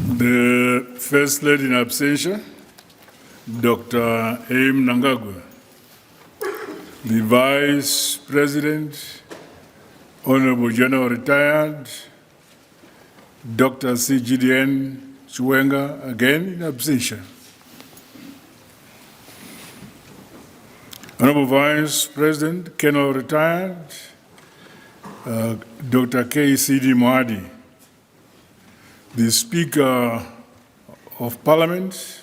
The First Lady in absentia, Dr. Mnangagwa. The Vice President, Honorable General Retired, Dr. CGDN Chiwenga, again in absentia. Honorable Vice President, Colonel Retired, Dr. KCD Moadi. The Speaker of Parliament,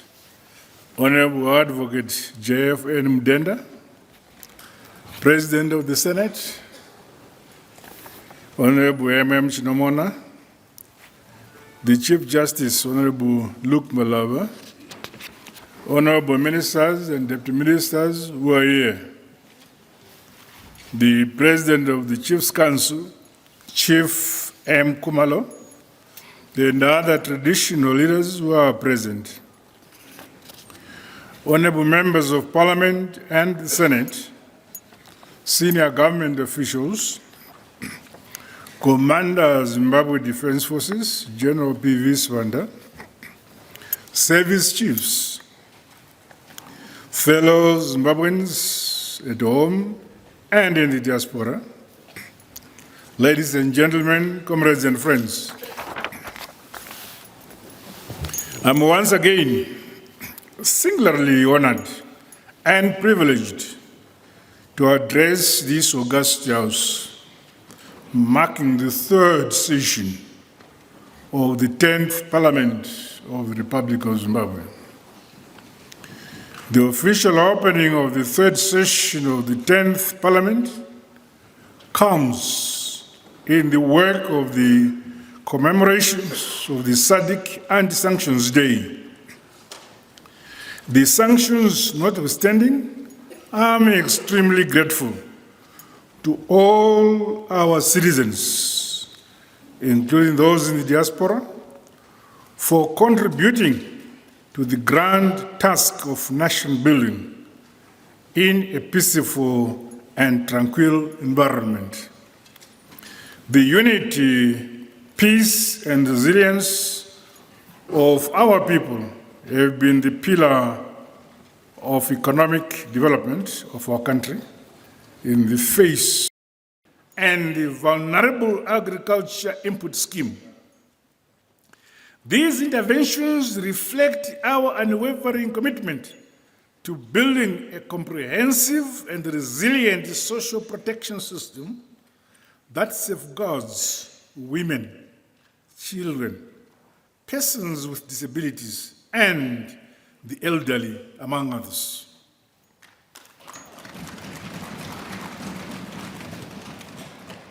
Honorable Advocate JFN Mdenda, President of the Senate, Honorable Chinomona, the Chief Justice, Honorable Luke Malava, Honorable Ministers and Deputy Ministers who are here, the President of the Chiefs Council, Chief M. Kumalo, and other traditional leaders who are present, honorable members of Parliament and the Senate, senior government officials, Commander Zimbabwe Defense Forces, General P.V. Swanda, service chiefs, fellow Zimbabweans at home and in the diaspora, ladies and gentlemen, comrades and friends, I'm once again singularly honored and privileged to address this august house, marking the third session of the 10th Parliament of the Republic of Zimbabwe. The official opening of the third session of the 10th Parliament comes in the work of the commemorations of the SADC Anti-Sanctions Day. The sanctions notwithstanding, I'm extremely grateful to all our citizens, including those in the diaspora, for contributing to the grand task of nation building in a peaceful and tranquil environment. The unity, peace, and resilience of our people have been the pillar of economic development of our country in the face and the vulnerable agriculture input scheme. These interventions reflect our unwavering commitment to building a comprehensive and resilient social protection system that safeguards women, children, persons with disabilities, and the elderly, among others.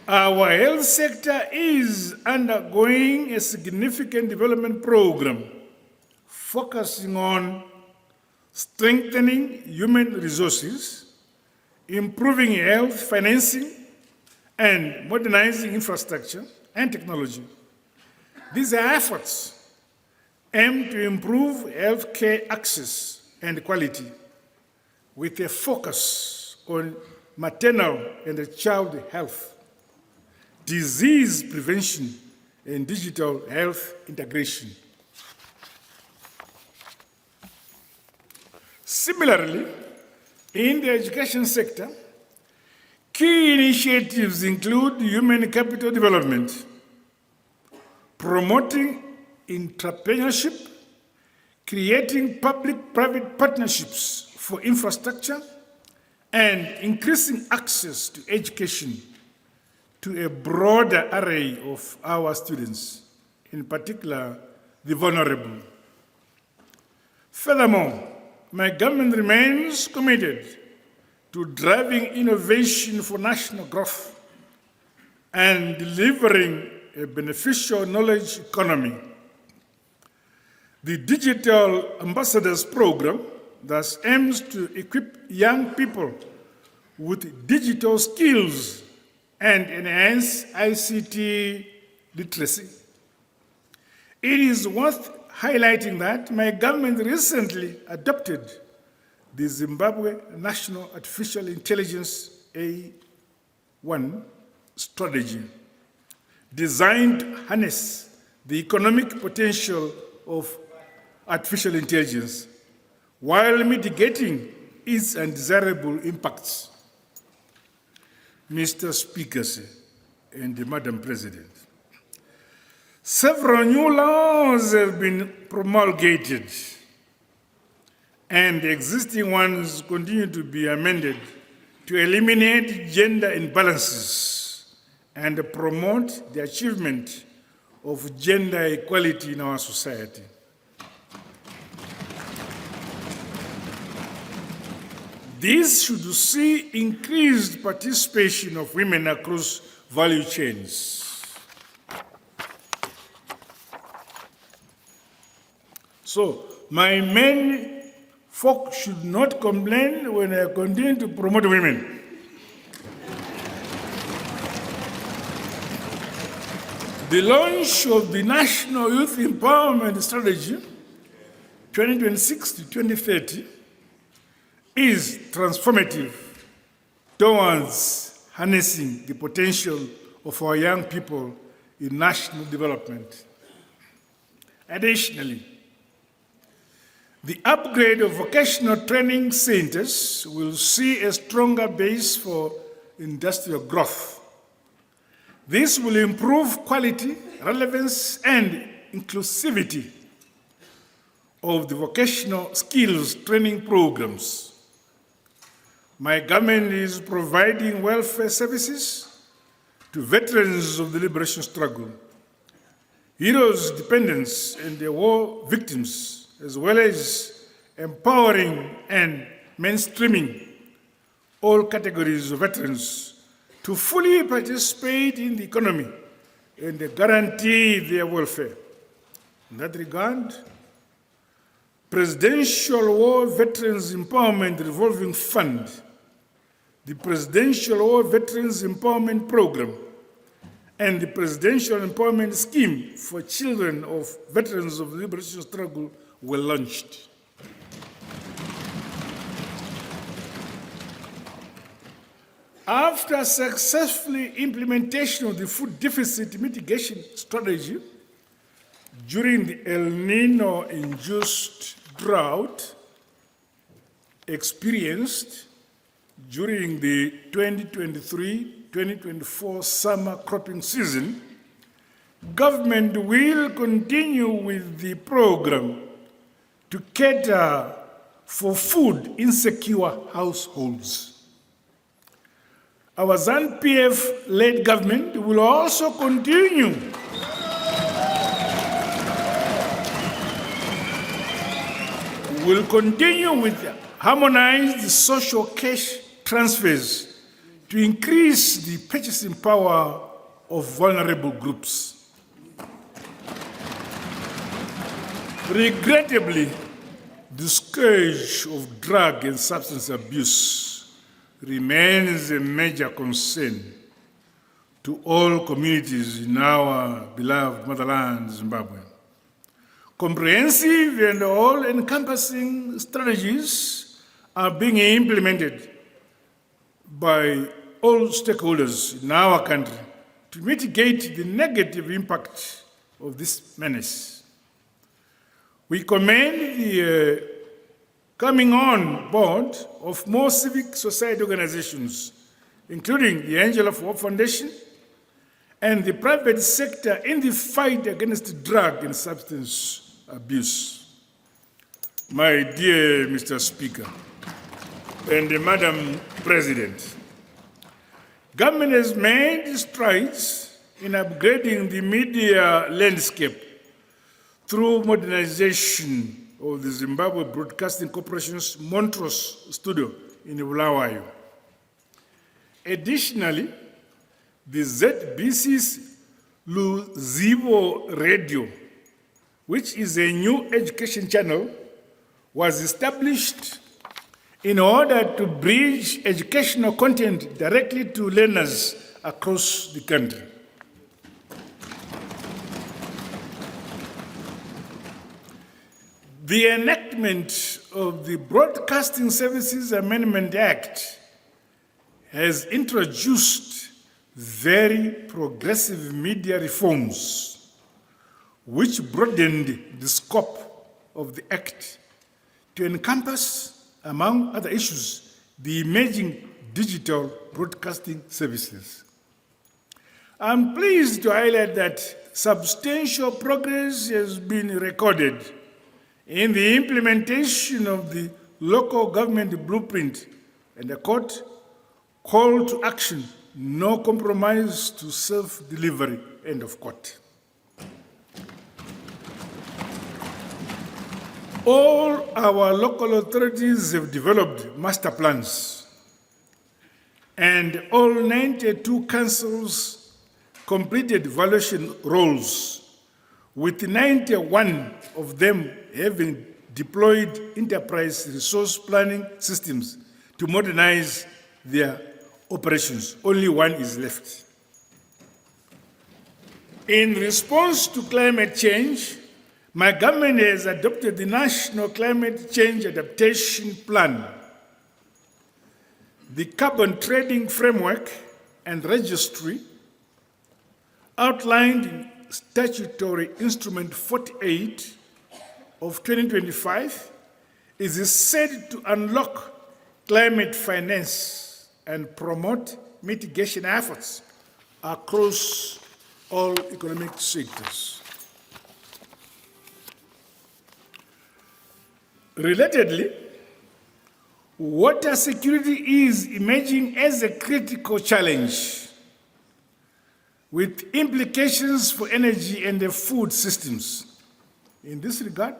Our health sector is undergoing a significant development program focusing on strengthening human resources, improving health financing, and modernizing infrastructure and technology. These are efforts aimed to improve healthcare access and quality with a focus on maternal and child health, disease prevention, and digital health integration. Similarly, in the education sector, key initiatives include human capital development, promoting entrepreneurship, creating public-private partnerships for infrastructure, and increasing access to education to a broader array of our students, in particular the vulnerable. Furthermore, my government remains committed to driving innovation for national growth and delivering a beneficial knowledge economy. The Digital Ambassadors Program thus aims to equip young people with digital skills and enhance ICT literacy. It is worth highlighting that my government recently adopted the Zimbabwe National Artificial Intelligence A1 strategy, designed to harness the economic potential of artificial intelligence while mitigating its undesirable impacts. Mr. Speaker and Madam President, several new laws have been promulgated and existing ones continue to be amended to eliminate gender imbalances and promote the achievement of gender equality in our society. This should see increased participation of women across value chains. So, my men folk should not complain when I continue to promote women. The launch of the National Youth Empowerment Strategy 2026 to 2030 is transformative towards harnessing the potential of our young people in national development. Additionally, the upgrade of vocational training centers will see a stronger base for industrial growth. This will improve quality, relevance, and inclusivity of the vocational skills training programs. My government is providing welfare services to veterans of the liberation struggle, heroes, dependents, and the war victims, as well as empowering and mainstreaming all categories of veterans to fully participate in the economy and guarantee their welfare. In that regard, Presidential War Veterans Empowerment Revolving Fund, the Presidential War Veterans Empowerment Program, and the Presidential Empowerment Scheme for Children of Veterans of the Liberation Struggle were launched. After successful implementation of the food deficit mitigation strategy during the El Nino-induced drought experienced during the 2023-2024 summer cropping season, government will continue with the program to cater for food insecure households. Our Zanu-PF-led government will also continue with harmonized social cash transfers to increase the purchasing power of vulnerable groups. Regrettably, the scourge of drug and substance abuse remains a major concern to all communities in our beloved motherland, Zimbabwe. Comprehensive and all-encompassing strategies are being implemented by all stakeholders in our country to mitigate the negative impact of this menace. We commend the coming on board of more civic society organizations, including the Angel of Hope Foundation and the private sector in the fight against drug and substance abuse. My dear Mr. Speaker and Madam President, government has made strides in upgrading the media landscape through modernization of the Zimbabwe Broadcasting Corporation's Montrose studio in Bulawayo. Additionally, the ZBC's Luzivo Radio, which is a new education channel, was established in order to bridge educational content directly to learners across the country. The enactment of the Broadcasting Services Amendment Act has introduced very progressive media reforms, which broadened the scope of the Act to encompass, among other issues, the emerging digital broadcasting services. I'm pleased to highlight that substantial progress has been recorded in the implementation of the local government blueprint and the court call to action, no compromise to self-delivery, end of quote. All our local authorities have developed master plans, and all 92 councils completed evaluation roles, with 91 of them having deployed enterprise resource planning systems to modernize their operations. Only one is left. In response to climate change, my government has adopted the National Climate Change Adaptation Plan, the Carbon Trading Framework and Registry, outlined in Statutory Instrument 48 of 2025, is said to unlock climate finance and promote mitigation efforts across all economic sectors. Relatedly, water security is emerging as a critical challenge with implications for energy and the food systems. In this regard,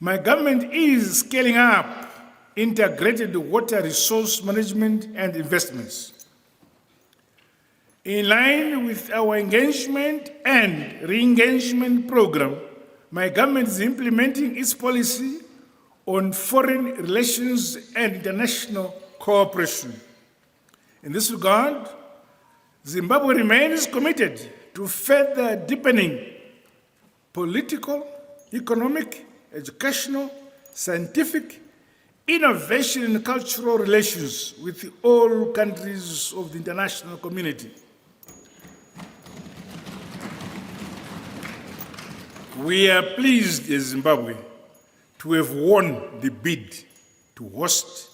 my government is scaling up integrated water resource management and investments. In line with our engagement and re-engagement program, my government is implementing its policy on foreign relations and international cooperation. In this regard, Zimbabwe remains committed to further deepening political, economic, educational, scientific, innovation and cultural relations with all countries of the international community. We are pleased as Zimbabwe to have won the bid to host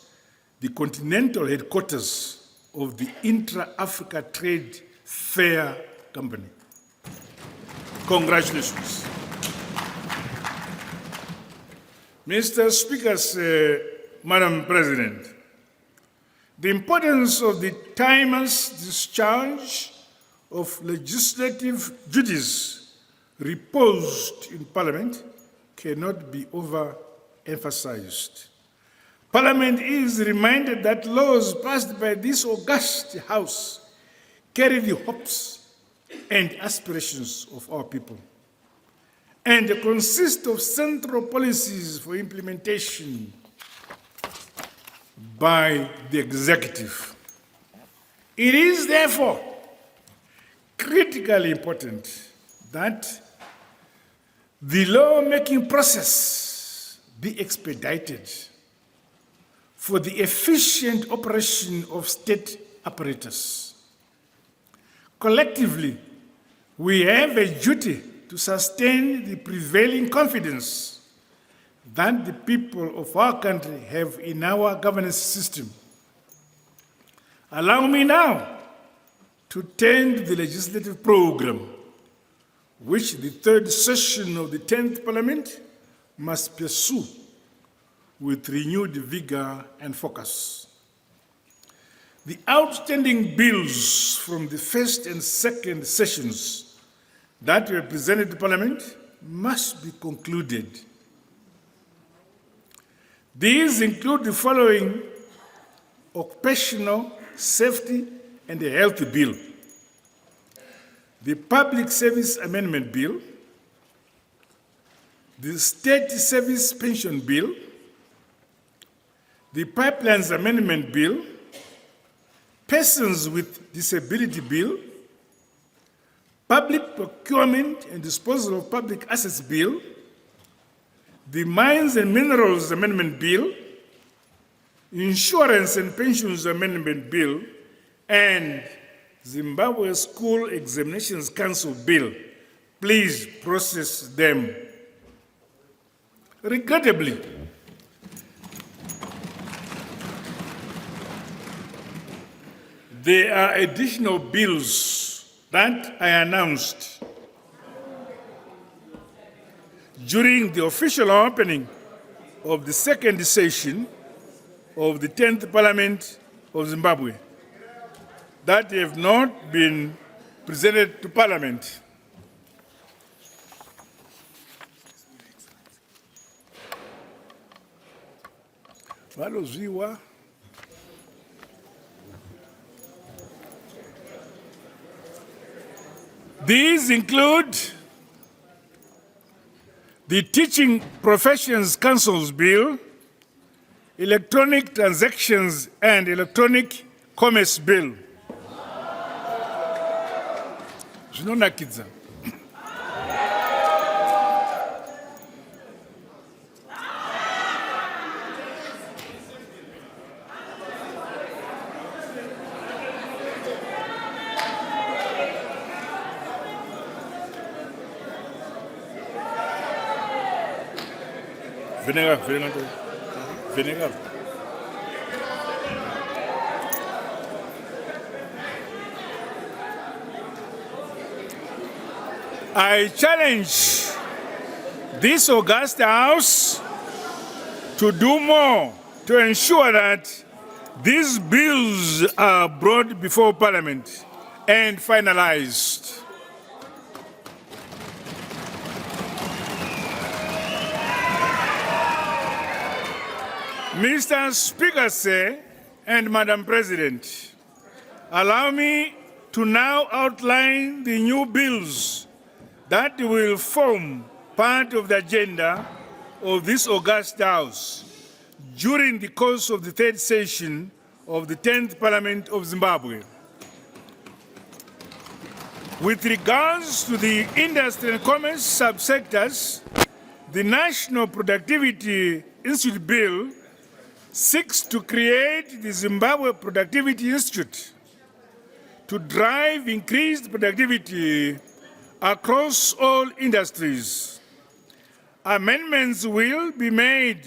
the continental headquarters of the Intra-Africa Trade Fair Company. Congratulations. Mr. Speaker, Madam President, the importance of the timeless discharge of legislative duties reposed in Parliament cannot be overemphasized. Parliament is reminded that laws passed by this august House carry the hopes and aspirations of our people and consist of central policies for implementation by the executive. It is therefore critically important that the law-making process be expedited for the efficient operation of state apparatus. Collectively, we have a duty to sustain the prevailing confidence that the people of our country have in our governance system. Allow me now to turn to the legislative program, which the third session of the 10th Parliament must pursue with renewed vigor and focus. The outstanding bills from the first and second sessions that were presented to Parliament must be concluded. These include the following: Occupational Safety and Health Bill, the Public Service Amendment Bill, the State Service Pension Bill, the Pipelines Amendment Bill, Persons with Disability Bill, Public Procurement and Disposal of Public Assets Bill, the Mines and Minerals Amendment Bill, Insurance and Pensions Amendment Bill, and Zimbabwe School Examinations Council Bill please process them. Regrettably, there are additional bills that I announced during the official opening of the second session of the 10th Parliament of Zimbabwe that have not been presented to Parliament. These include the Teaching Professions Council's Bill, Electronic Transactions and Electronic Commerce Bill. Zvinonakidza. Vinegar. I challenge this august House to do more to ensure that these bills are brought before Parliament and finalized. Mr. Speaker, sir, and Madam President, allow me to now outline the new bills that will form part of the agenda of this august House during the course of the third session of the 10th Parliament of Zimbabwe. With regards to the industry and commerce subsectors, the National Productivity Institute Bill seeks to create the Zimbabwe Productivity Institute to drive increased productivity across all industries. Amendments will be made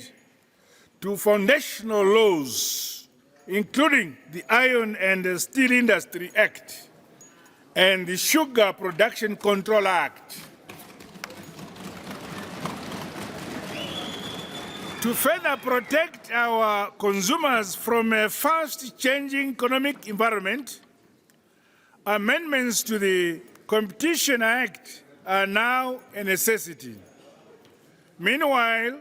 to foundational laws, including the Iron and Steel Industry Act and the Sugar Production Control Act. To further protect our consumers from a fast-changing economic environment, amendments to the Competition Act are now a necessity. Meanwhile,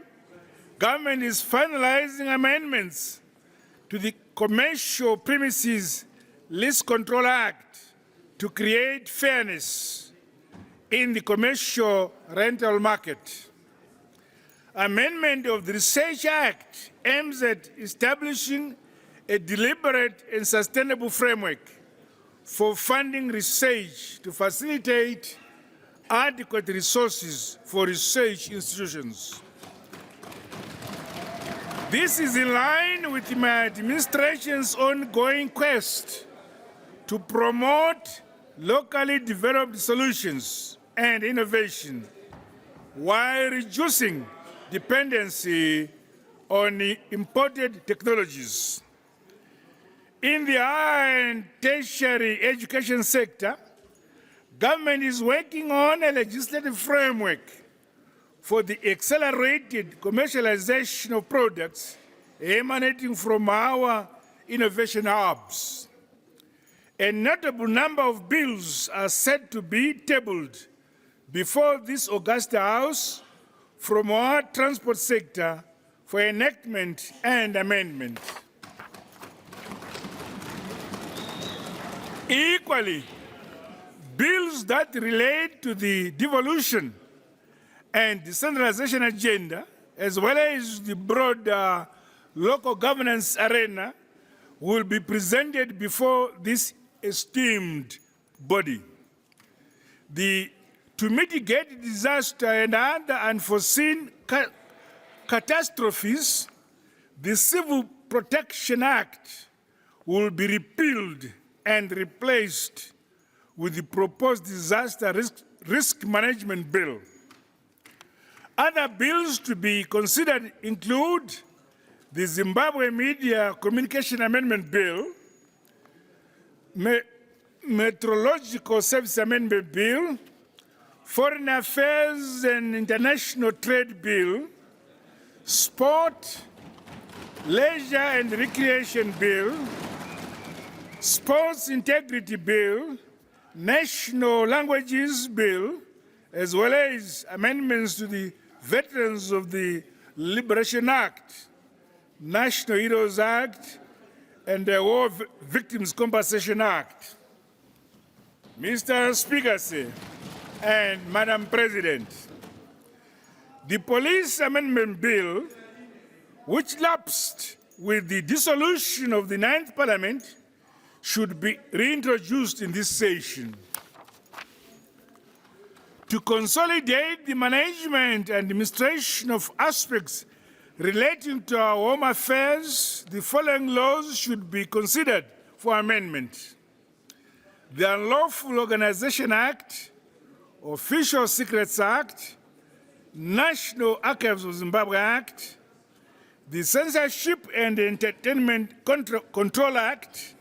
government is finalizing amendments to the Commercial Premises Lease Control Act to create fairness in the commercial rental market. Amendment of the Research Act aims at establishing a deliberate and sustainable framework for funding research to facilitate adequate resources for research institutions. This is in line with my administration's ongoing quest to promote locally developed solutions and innovation while reducing dependency on imported technologies. In the higher and tertiary education sector, government is working on a legislative framework for the accelerated commercialization of products emanating from our innovation hubs. A notable number of bills are set to be tabled before this august House from our transport sector for enactment and amendment. Equally, bills that relate to the devolution and decentralization agenda, as well as the broader local governance arena, will be presented before this esteemed body. To mitigate disaster and other unforeseen catastrophes, the Civil Protection Act will be repealed and replaced with the proposed disaster risk Risk Management Bill. Other bills to be considered include the Zimbabwe Media Communication Amendment Bill, Meteorological Service Amendment Bill, Foreign Affairs and International Trade Bill, Sport, Leisure and Recreation Bill, Sports Integrity Bill, National Languages Bill, as well as amendments to the Veterans of the Liberation Act, National Heroes Act, and the War Victims Compensation Act. Mr. Speaker, and Madam President, the Police Amendment Bill, which lapsed with the dissolution of the 9th Parliament, should be reintroduced in this session. To consolidate the management and administration of aspects relating to our home affairs, the following laws should be considered for amendment: the Unlawful Organization Act, Official Secrets Act, National Archives of Zimbabwe Act, the Censorship and Entertainment Control Act,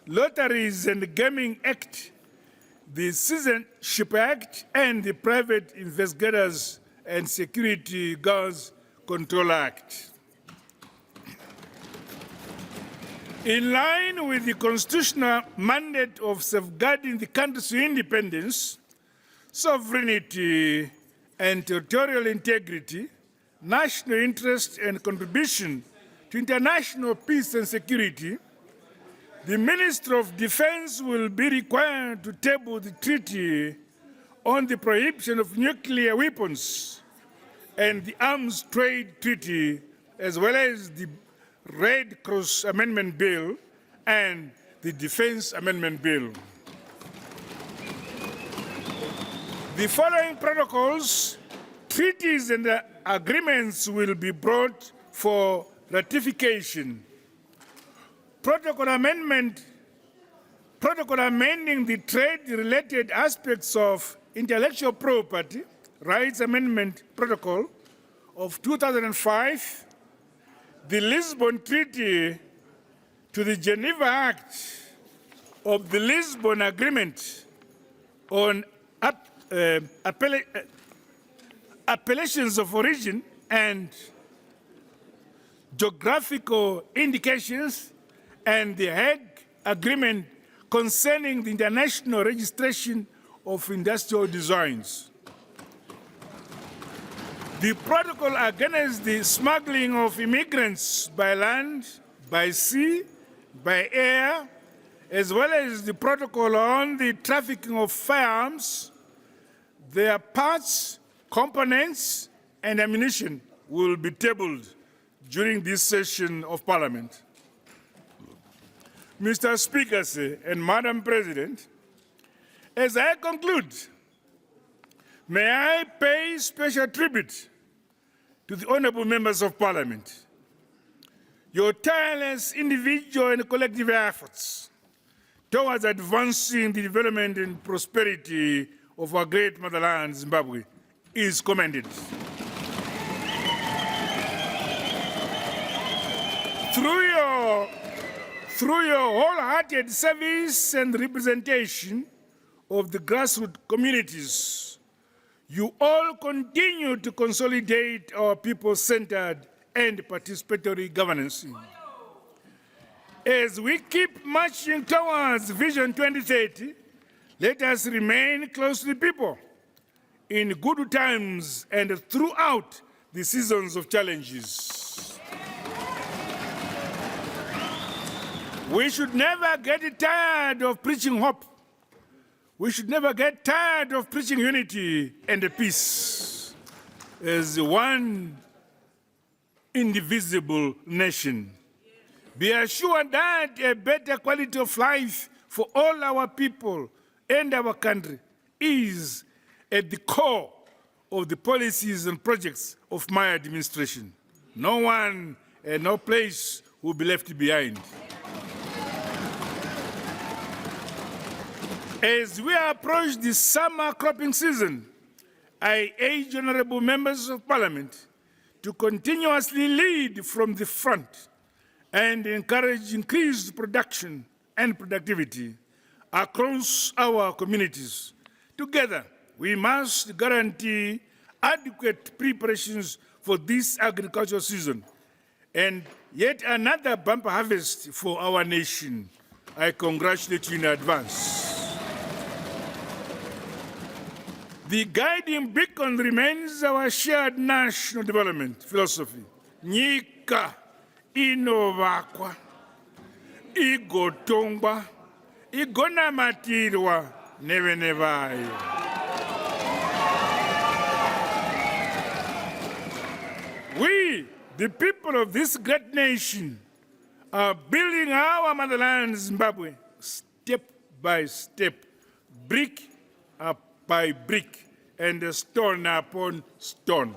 Lotteries and Gaming Act, the Citizenship Act, and the Private Investigators and Security Guards Control Act. In line with the constitutional mandate of safeguarding the country's independence, sovereignty, and territorial integrity, national interest, and contribution to international peace and security, the Minister of Defense will be required to table the treaty on the prohibition of nuclear weapons and the Arms Trade Treaty, as well as the Red Cross Amendment Bill and the Defense Amendment Bill. The following protocols, treaties, and agreements will be brought for ratification. Protocol amending the trade-related aspects of intellectual property rights amendment protocol of 2005, the Lisbon Treaty to the Geneva Act of the Lisbon Agreement on appellations of origin and geographical indications, and the Hague Agreement concerning the international registration of industrial designs. The protocol against the smuggling of immigrants by land, by sea, by air, as well as the protocol on the trafficking of firearms, their parts, components, and ammunition will be tabled during this session of Parliament. Mr. Speaker and Madam President, as I conclude, may I pay special tribute to the honorable members of Parliament. Your tireless individual and collective efforts towards advancing the development and prosperity of our great motherland, Zimbabwe, is commended. Through your wholehearted service and representation of the grassroots communities, you all continue to consolidate our people-centered and participatory governance. As we keep marching towards Vision 2030, let us remain close to the people in good times and throughout the seasons of challenges. We should never get tired of preaching hope. We should never get tired of preaching unity and peace as one indivisible nation. Be assured that a better quality of life for all our people and our country is at the core of the policies and projects of my administration. No one and no place will be left behind. As we approach the summer cropping season, I urge honorable members of parliament to continuously lead from the front and encourage increased production and productivity across our communities. Together, we must guarantee adequate preparations for this agricultural season and yet another bumper harvest for our nation. I congratulate you in advance. The guiding beacon remains our shared national development philosophy. Nyika inovakwa, igotongwa, igonamatirwa nevenevayo. We, the people of this great nation, are building our motherland, Zimbabwe, step by step, brick by brick, and stone upon stone.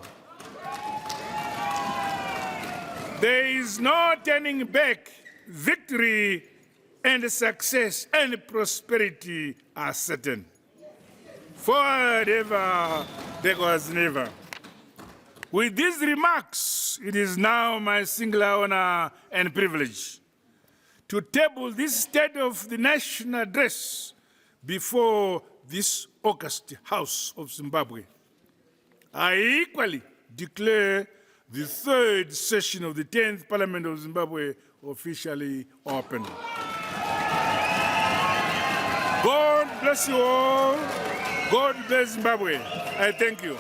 There is no turning back. Victory and success and prosperity are certain. Forever, there was never. With these remarks, it is now my singular honor and privilege to table this State of the Nation address before this august House of Zimbabwe. I equally declare the third session of the 10th Parliament of Zimbabwe officially open. God bless you all. God bless Zimbabwe. I thank you.